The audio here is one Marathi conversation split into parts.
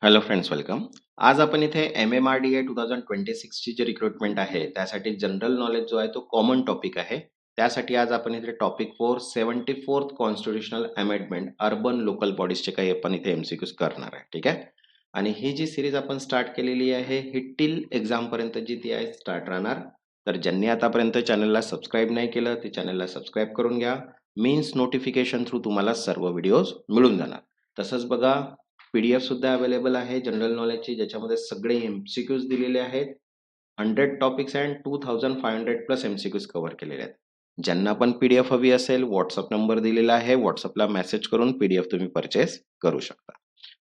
Hello friends, welcome. आज आपण इथे MMRDA 2026 ची जी रिक्रुटमेंट आहे त्यासाठी जनरल नॉलेज जो आहे तो कॉमन टॉपिक आहे. त्यासाठी आज आपण इथे topic 4 74th constitutional amendment urban local बॉडीजचे काही आपण इथे MCQs करणार आहे. ठीक आहे. आणि ही जी सिरीज आपण स्टार्ट केलेली आहे ही टिल एक्झाम पर्यंत जी ती आहे स्टार्ट राहणार. तर ज्यांनी आतापर्यंत चॅनलला सबस्क्राईब नाही केलं ते चॅनलला सबस्क्राईब करून घ्या. मीन्स नोटिफिकेशन थ्रू तुम्हाला सर्व व्हिडिओज मिळून जाणार. तसंच बघा, PDF सुद्धा अवेलेबल आहे जनरल नॉलेजची, ज्याच्यामध्ये सगळे MCQs दिलेले आहेत. 100 topics and 2500 plus MCQs cover केलेले आहेत. ज्यांना पण PDF हवी असेल, व्हॉट्सअप नंबर दिलेला आहे, व्हॉट्सअपला मेसेज करून PDF तुम्ही परचेस करू शकता.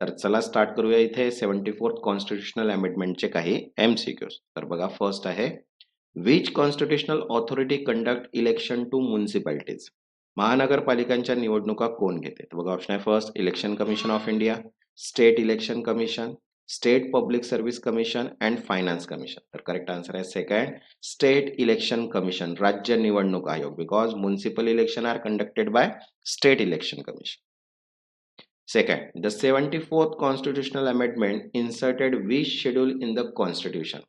तर चला स्टार्ट करूया इथे 74th कॉन्स्टिट्यूशनल अमेंडमेंटचे काही MCQs. तर बघा, फर्स्ट आहे, which constitutional authority conduct election to municipalities. महानगरपालिकांच्या निवडणुका कोण घेते? तर बघा, ऑप्शन आहे first election commission of India, state election commission, state public service commission and finance commission. तर करेक्ट आन्सर आहे सेकंड, स्टेट इलेक्शन कमिशन, राज्य निवडणूक आयोग, because municipal election are conducted by state election commission. Second, the 74th constitutional amendment inserted which schedule in the constitution?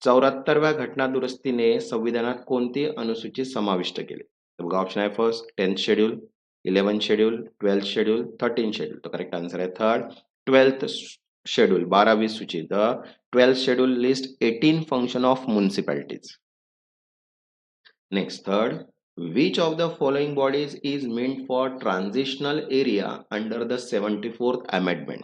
74व्या घटना दुरुस्तीने संविधानात कोणती अनुसूची समाविष्ट केली? तर बघा, ऑप्शन आहे first 10th schedule, 11th schedule, 12th schedule, 13th schedule. तो करेक्ट आन्सर आहे थर्ड 12th शेड्यूल, 12वी सूची. The 12th schedule list 18 function of municipalities. Next, third, which of the following bodies is meant for transitional area under the 74th amendment?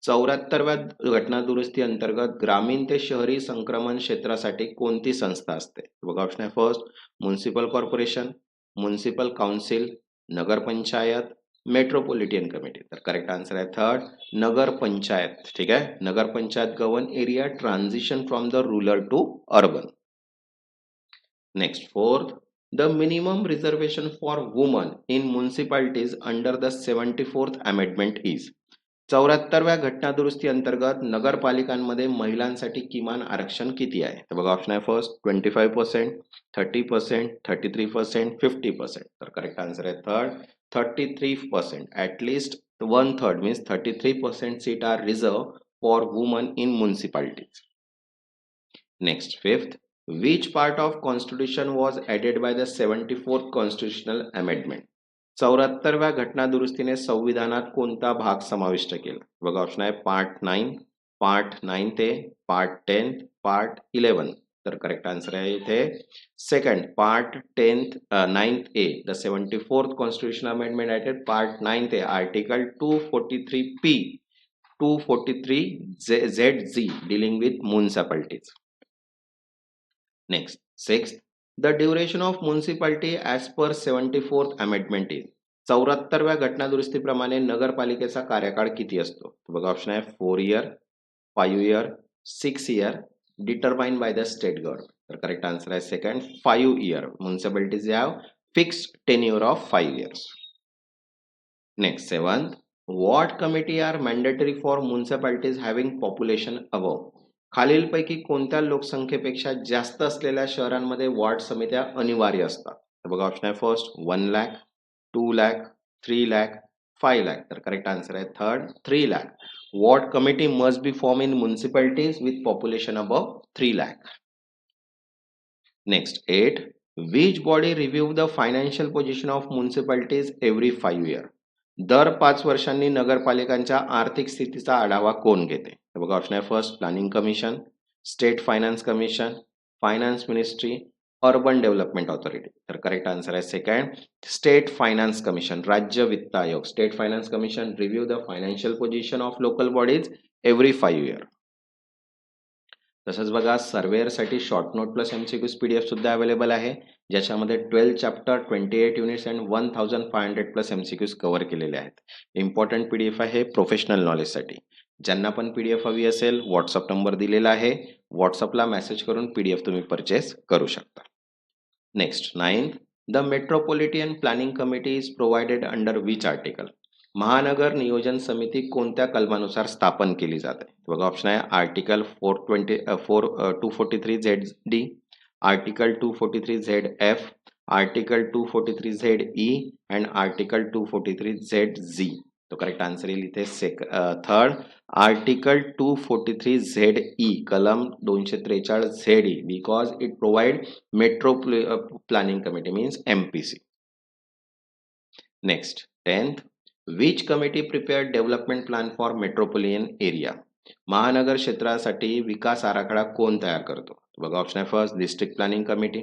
74व्या घटना दुरुस्ती अंतर्गत ग्रामीण ते शहरी संक्रमण क्षेत्रासाठी कोणती संस्था असते? बघा, ऑप्शन आहे first municipal corporation, municipal council, nagar panchayat, metropolitan committee. तर करेक्ट आन्सर आहे थर्ड नगर पंचायत. ठीक आहे. Nagar panchayat govern area transition from the rural to urban. Next, fourth, the minimum reservation for women in municipalities under the 74th amendment is. 74व्या घटना दुरुस्ती अंतर्गत नगरपालिकांमध्ये महिलांसाठी किमान आरक्षण किती आहे? तर बघा, ऑप्शन आहे फर्स्ट 25%, 30%, 33%, 50%. तर करेक्ट आन्सर आहे third 33%. At least 1/3 means 33% seat are reserve for woman in municipalities. Next, fifth, which part of constitution was added by the 74th constitutional amendment? 74व्या घटना दुरुस्तीने संविधानात कोणता भाग समाविष्ट केला? बघा, ऑप्शन आहे पार्ट 9, पार्ट 9 ते पार्ट 10, पार्ट 11. तर करेक्ट आन्सर आहे इथे second part 10th 9th A. The 74th constitutional amendment added part 9 ते article 243P, 243ZZ dealing with municipalities. Next, sixth, the duration of municipality as per 74th amendment is. 74व्या घटना दुरुस्तीप्रमाणे नगरपालिकेचा कार्यकाळ किती असतो? बघा, ऑप्शन आहे 4 year, 5 year, 6 year, determined by the state government. तर करेक्ट आन्सर आहे second 5 year. Municipalities have fixed tenure of 5 years. Next, seventh, what committee are mandatory for municipalities having population above. खालीलपैकी कोणत्या लोकसंख्येपेक्षा जास्त असलेल्या शहरांमध्ये वॉर्ड समित्या अनिवार्य असतात? तर बघा, ऑप्शन आहे फर्स्ट 1 लाख, 2 लाख, 3 लाख, 5 लाख. तर करेक्ट आन्सर आहे third 3 lakh. Ward committee must be form in municipalities with population above 3 lakh. Next, 8, which body review the financial position of municipalities every 5 year. दर 5 वर्षांनी नगरपालिकांच्या आर्थिक स्थितीचा आढावा कोण घेते? तर बघा, ऑप्शन आहे first planning commission, state finance commission, finance ministry, urban development authority. तर करेक्ट आन्सर आहे सेकंड स्टेट फायनान्स कमिशन, राज्य वित्त आयोग. State finance commission review the financial position of local bodies every 5 year. तसंच बघा, सर्वेअरसाठी short note plus MCQs PDF सुद्धा अवेलेबल आहे, ज्याच्यामध्ये 12 chapter, 28 units and 1500 plus MCQs cover केलेले आहेत. इम्पॉर्टंट PDF आहे प्रोफेशनल नॉलेजसाठी. ज्यांना पण PDF हवी असेल, व्हॉट्सअप नंबर दिलेला आहे, व्हॉट्सअपला मेसेज करून PDF तुम्ही परचेस करू शकता. Next, 9th, the metropolitan planning committee is provided under which article. महानगर नियोजन समिती कोणत्या कलमानुसार स्थापन केली जाते? बघा, ऑप्शन आहे article 243ZD, article 243ZF, article 243ZE and article 243ZZ. तो करेक्ट आन्सर येईल इथे थर्ड Article 243 ZE कलम 243 ZE because it provide metro planning committee means MPC. Next 10th, which committee prepared development plan for metropolitan area? महानगर क्षेत्रासाठी विकास आराखडा कोण तयार करतो? बघा ऑप्शन आहे first district planning committee,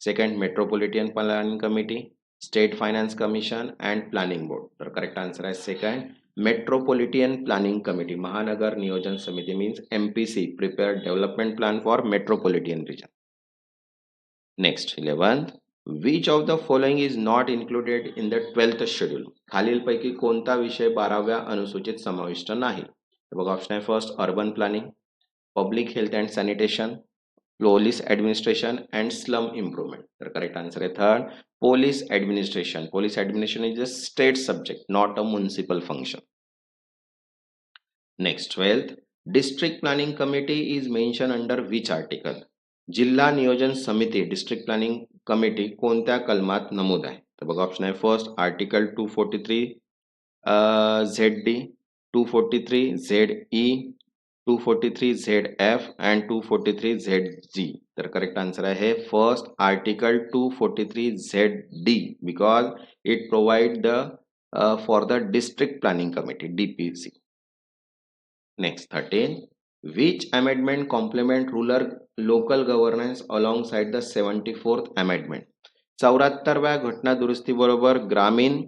second metropolitan planning committee, state finance commission and planning board. तर करेक्ट आन्सर आहे सेकंड मेट्रोपॉलिटन प्लॅनिंग कमिटी. महानगर नियोजन समिती means MPC prepared development plan for metropolitan region. Next 11th, which of the following is not included in the 12th schedule? खालीलपैकी कोणता विषय 12व्या अनुसूचित समाविष्ट नाही? बघा ऑप्शन आहे first urban planning, public health and sanitation, police administration and slum improvement. तर करेक्ट आन्सर आहे third police administration. Police administration is a state subject, not a municipal function. Next 12th, district planning committee is mentioned under which article? जिल्हा नियोजन समिती डिस्ट्रिक्ट प्लॅनिंग कमिटी कोणत्या कलमात नमूद आहे? तर बघा ऑप्शन आहे first article 243 ZD, 243 ZE, 243 ZF and 243 ZG. तर करेक्ट आन्सर आहे first article 243 ZD because it provide the for the district planning committee DPC. Next 13, which amendment complement rural local governance alongside the 74th amendment? 74व्या घटना दुरुस्ती बरोबर ग्रामीण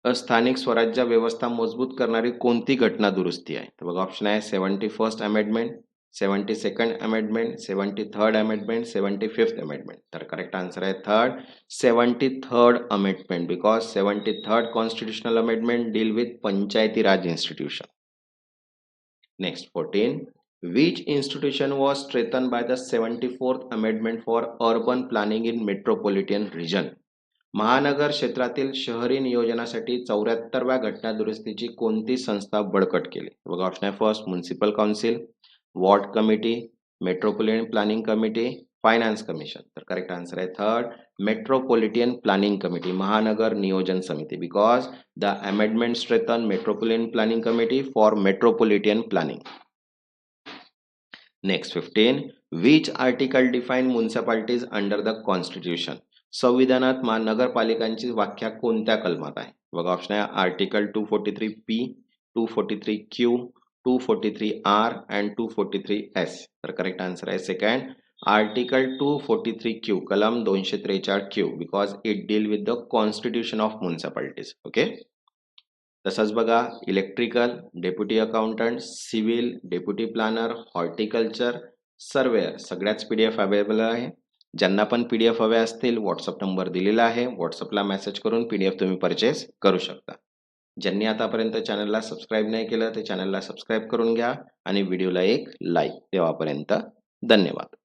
स्थानिक स्वराज्य व्यवस्था मजबूत करणारी कोणती घटना दुरुस्ती आहे? तर बघा ऑप्शन आहे 71st amendment, 72nd amendment, 73rd amendment, 75th amendment. तर करेक्ट आन्सर आहे third 73rd amendment because 73rd constitutional amendment deal with Panchayati Raj institution. Next 14, which institution was strengthened by the 74th amendment for urban planning in metropolitan region? महानगर क्षेत्रातील शहरी नियोजनासाठी 74व्या घटना दुरुस्तीची कोणती संस्था बळकट केली? बघा ऑप्शन आहे first municipal council, ward committee, metropolitan planning committee, finance commission. तर करेक्ट आन्सर आहे थर्ड मेट्रोपॉलिटन प्लॅनिंग कमिटी, महानगर नियोजन समिती because the amendment strengthen metropolitan planning committee for metropolitan planning. Next 15, which article define municipalities under the constitution? संविधानात नगरपालिकांची व्याख्या कोणत्या कलमात आहे? बघा ऑप्शन आहे article 243P, 243Q, 243R and 243S. तर करेक्ट आन्सर आहे सेकंड आर्टिकल 243Q कलम 243Q because it deal with the constitution of municipalities. Okay. तसंच बघा electrical, deputy accountant, civil, deputy planner, horticulture, surveyor सगळ्याच PDF अवेलेबल आहे. ज्यांना पण PDF हवे असतील व्हॉट्सअप नंबर दिलेला आहे, व्हॉट्सअपला मेसेज करून PDF तुम्ही परचेस करू शकता. ज्यांनी आतापर्यंत चॅनलला सबस्क्राईब नाही केलं ते चॅनलला सबस्क्राईब करून घ्या आणि व्हिडिओला एक लाईक. तेव्हापर्यंत धन्यवाद.